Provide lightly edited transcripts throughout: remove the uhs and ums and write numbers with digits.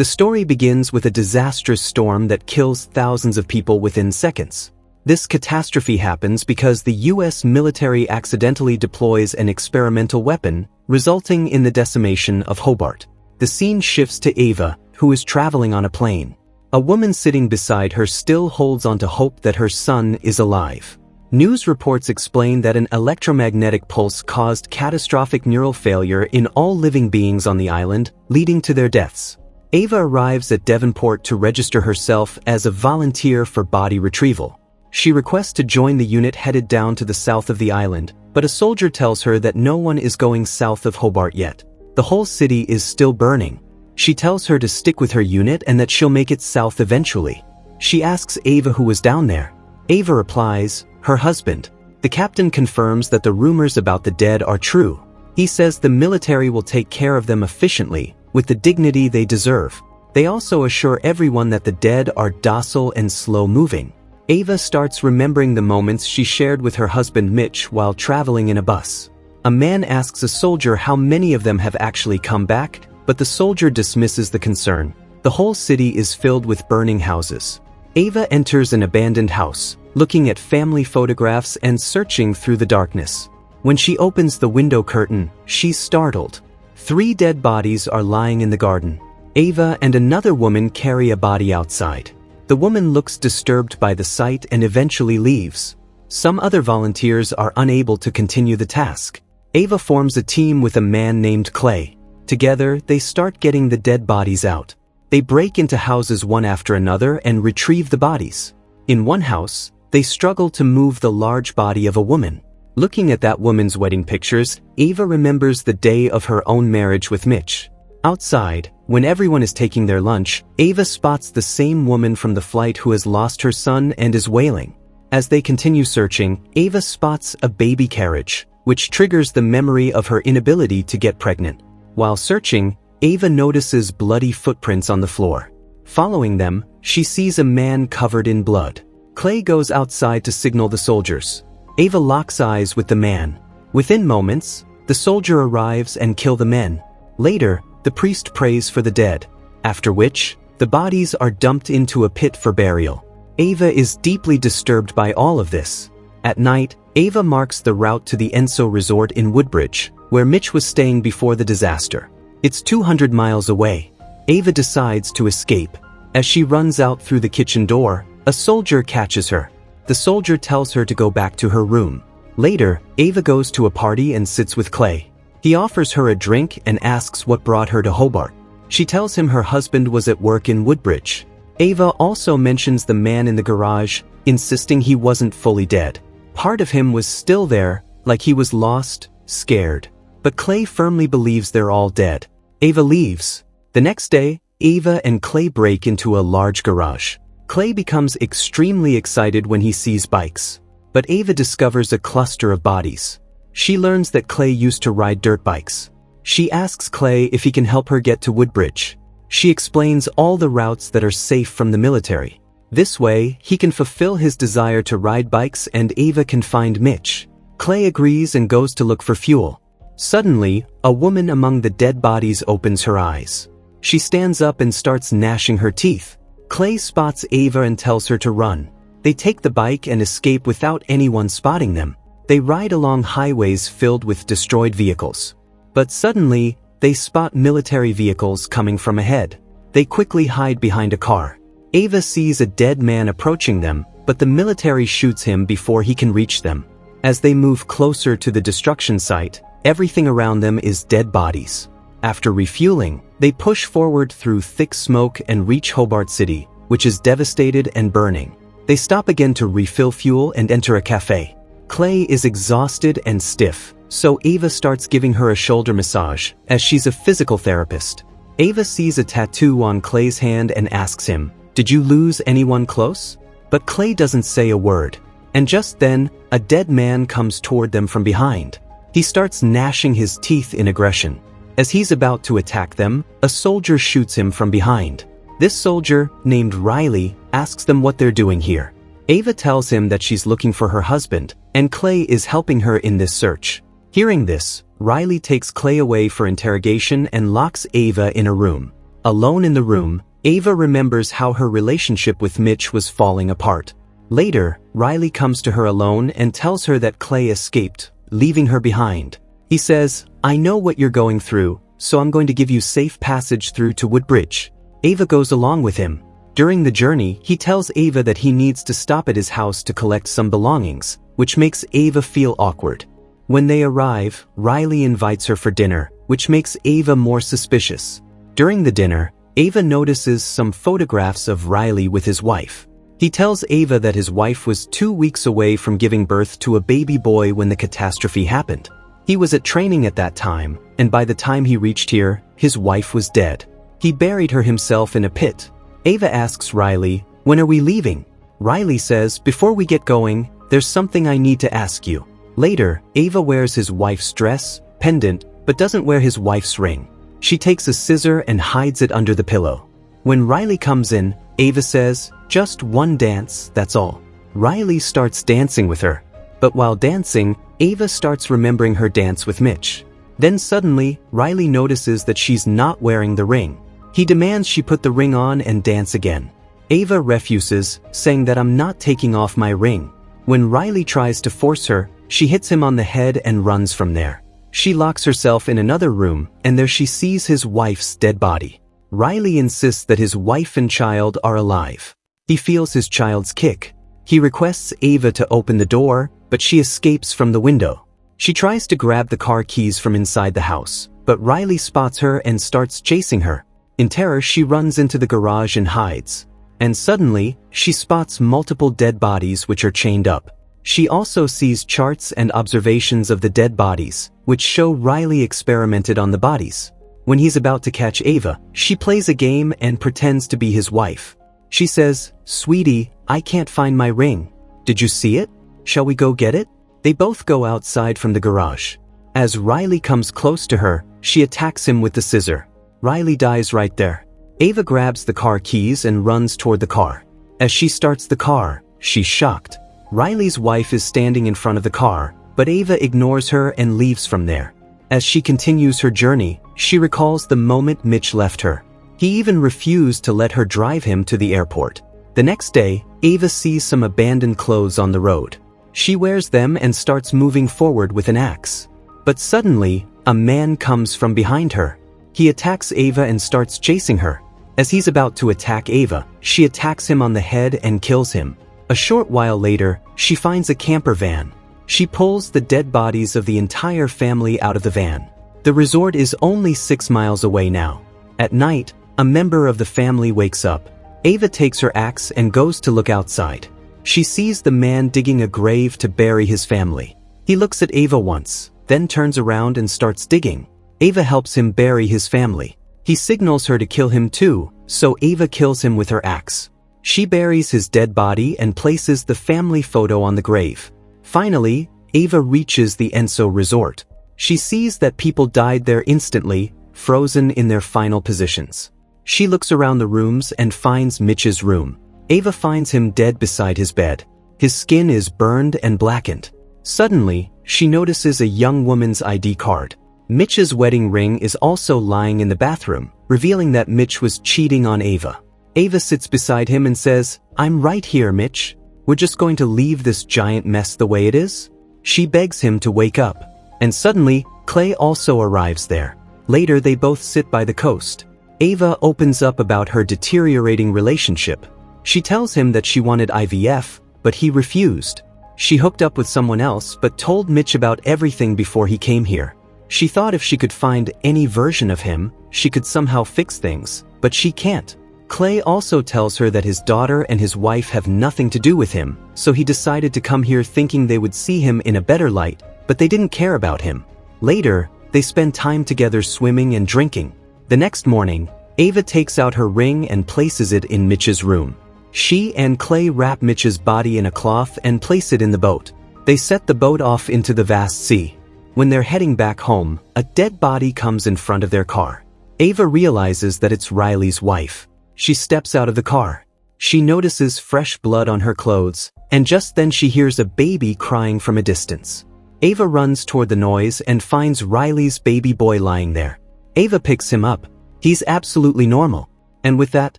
The story begins with a disastrous storm that kills thousands of people within seconds. This catastrophe happens because the US military accidentally deploys an experimental weapon, resulting in the decimation of Hobart. The scene shifts to Ava, who is traveling on a plane. A woman sitting beside her still holds on to hope that her son is alive. News reports explain that an electromagnetic pulse caused catastrophic neural failure in all living beings on the island, leading to their deaths. Ava arrives at Devonport to register herself as a volunteer for body retrieval. She requests to join the unit headed down to the south of the island, but a soldier tells her that no one is going south of Hobart yet. The whole city is still burning. She tells her to stick with her unit and that she'll make it south eventually. She asks Ava who was down there. Ava replies, her husband. The captain confirms that the rumors about the dead are true. He says the military will take care of them efficiently, with the dignity they deserve. They also assure everyone that the dead are docile and slow-moving. Ava starts remembering the moments she shared with her husband Mitch while traveling in a bus. A man asks a soldier how many of them have actually come back, but the soldier dismisses the concern. The whole city is filled with burning houses. Ava enters an abandoned house, looking at family photographs and searching through the darkness. When she opens the window curtain, she's startled. 3 dead bodies are lying in the garden. Ava and another woman carry a body outside. The woman looks disturbed by the sight and eventually leaves. Some other volunteers are unable to continue the task. Ava forms a team with a man named Clay. Together, they start getting the dead bodies out. They break into houses one after another and retrieve the bodies. In one house, they struggle to move the large body of a woman. Looking at that woman's wedding pictures, Ava remembers the day of her own marriage with Mitch. Outside, when everyone is taking their lunch, Ava spots the same woman from the flight who has lost her son and is wailing. As they continue searching, Ava spots a baby carriage, which triggers the memory of her inability to get pregnant. While searching, Ava notices bloody footprints on the floor. Following them, she sees a man covered in blood. Clay goes outside to signal the soldiers. Ava locks eyes with the man. Within moments, the soldier arrives and kills the men. Later, the priest prays for the dead, after which, the bodies are dumped into a pit for burial. Ava is deeply disturbed by all of this. At night, Ava marks the route to the Enso Resort in Woodbridge, where Mitch was staying before the disaster. It's 200 miles away. Ava decides to escape. As she runs out through the kitchen door, a soldier catches her. The soldier tells her to go back to her room. Later, Ava goes to a party and sits with Clay. He offers her a drink and asks what brought her to Hobart. She tells him her husband was at work in Woodbridge. Ava also mentions the man in the garage, insisting he wasn't fully dead. Part of him was still there, like he was lost, scared. But Clay firmly believes they're all dead. Ava leaves. The next day, Ava and Clay break into a large garage. Clay becomes extremely excited when he sees bikes. But Ava discovers a cluster of bodies. She learns that Clay used to ride dirt bikes. She asks Clay if he can help her get to Woodbridge. She explains all the routes that are safe from the military. This way, he can fulfill his desire to ride bikes and Ava can find Mitch. Clay agrees and goes to look for fuel. Suddenly, a woman among the dead bodies opens her eyes. She stands up and starts gnashing her teeth. Clay spots Ava and tells her to run. They take the bike and escape without anyone spotting them. They ride along highways filled with destroyed vehicles. But suddenly, they spot military vehicles coming from ahead. They quickly hide behind a car. Ava sees a dead man approaching them, but the military shoots him before he can reach them. As they move closer to the destruction site, everything around them is dead bodies. After refueling, they push forward through thick smoke and reach Hobart City, which is devastated and burning. They stop again to refill fuel and enter a cafe. Clay is exhausted and stiff, so Ava starts giving her a shoulder massage, as she's a physical therapist. Ava sees a tattoo on Clay's hand and asks him, "Did you lose anyone close?" But Clay doesn't say a word. And just then, a dead man comes toward them from behind. He starts gnashing his teeth in aggression. As he's about to attack them, a soldier shoots him from behind. This soldier, named Riley, asks them what they're doing here. Ava tells him that she's looking for her husband, and Clay is helping her in this search. Hearing this, Riley takes Clay away for interrogation and locks Ava in a room. Alone in the room, Ava remembers how her relationship with Mitch was falling apart. Later, Riley comes to her alone and tells her that Clay escaped, leaving her behind. He says, "I know what you're going through, so I'm going to give you safe passage through to Woodbridge." Ava goes along with him. During the journey, he tells Ava that he needs to stop at his house to collect some belongings, which makes Ava feel awkward. When they arrive, Riley invites her for dinner, which makes Ava more suspicious. During the dinner, Ava notices some photographs of Riley with his wife. He tells Ava that his wife was 2 weeks away from giving birth to a baby boy when the catastrophe happened. He was at training at that time, and by the time he reached here, his wife was dead. He buried her himself in a pit. Ava asks Riley, "When are we leaving?" Riley says, "Before we get going, there's something I need to ask you." Later, Ava wears his wife's dress, pendant, but doesn't wear his wife's ring. She takes a scissor and hides it under the pillow. When Riley comes in, Ava says, "Just one dance, that's all." Riley starts dancing with her. But while dancing, Ava starts remembering her dance with Mitch. Then suddenly, Riley notices that she's not wearing the ring. He demands she put the ring on and dance again. Ava refuses, saying that "I'm not taking off my ring." When Riley tries to force her, she hits him on the head and runs from there. She locks herself in another room, and there she sees his wife's dead body. Riley insists that his wife and child are alive. He feels his child's kick. He requests Ava to open the door, but she escapes from the window. She tries to grab the car keys from inside the house, but Riley spots her and starts chasing her. In terror, she runs into the garage and hides. And suddenly, she spots multiple dead bodies which are chained up. She also sees charts and observations of the dead bodies, which show Riley experimented on the bodies. When he's about to catch Ava, she plays a game and pretends to be his wife. She says, "Sweetie, I can't find my ring. Did you see it? Shall we go get it?" They both go outside from the garage. As Riley comes close to her, she attacks him with the scissor. Riley dies right there. Ava grabs the car keys and runs toward the car. As she starts the car, she's shocked. Riley's wife is standing in front of the car, but Ava ignores her and leaves from there. As she continues her journey, she recalls the moment Mitch left her. He even refused to let her drive him to the airport. The next day, Ava sees some abandoned clothes on the road. She wears them and starts moving forward with an axe. But suddenly, a man comes from behind her. He attacks Ava and starts chasing her. As he's about to attack Ava, she attacks him on the head and kills him. A short while later, she finds a camper van. She pulls the dead bodies of the entire family out of the van. The resort is only 6 miles away now. At night, a member of the family wakes up. Ava takes her axe and goes to look outside. She sees the man digging a grave to bury his family. He looks at Ava once, then turns around and starts digging. Ava helps him bury his family. He signals her to kill him too, so Ava kills him with her axe. She buries his dead body and places the family photo on the grave. Finally, Ava reaches the Enso resort. She sees that people died there instantly, frozen in their final positions. She looks around the rooms and finds Mitch's room. Ava finds him dead beside his bed. His skin is burned and blackened. Suddenly, she notices a young woman's ID card. Mitch's wedding ring is also lying in the bathroom, revealing that Mitch was cheating on Ava. Ava sits beside him and says, "I'm right here, Mitch. We're just going to leave this giant mess the way it is?" She begs him to wake up. And suddenly, Clay also arrives there. Later, they both sit by the coast. Ava opens up about her deteriorating relationship. She tells him that she wanted IVF, but he refused. She hooked up with someone else but told Mitch about everything before he came here. She thought if she could find any version of him, she could somehow fix things, but she can't. Clay also tells her that his daughter and his wife have nothing to do with him, so he decided to come here thinking they would see him in a better light, but they didn't care about him. Later, they spend time together swimming and drinking. The next morning, Ava takes out her ring and places it in Mitch's room. She and Clay wrap Mitch's body in a cloth and place it in the boat. They set the boat off into the vast sea. When they're heading back home, a dead body comes in front of their car. Ava realizes that it's Riley's wife. She steps out of the car. She notices fresh blood on her clothes, and just then she hears a baby crying from a distance. Ava runs toward the noise and finds Riley's baby boy lying there. Ava picks him up. He's absolutely normal. And with that,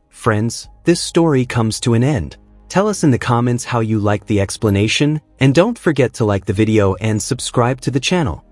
friends, this story comes to an end. Tell us in the comments how you like the explanation, and don't forget to like the video and subscribe to the channel.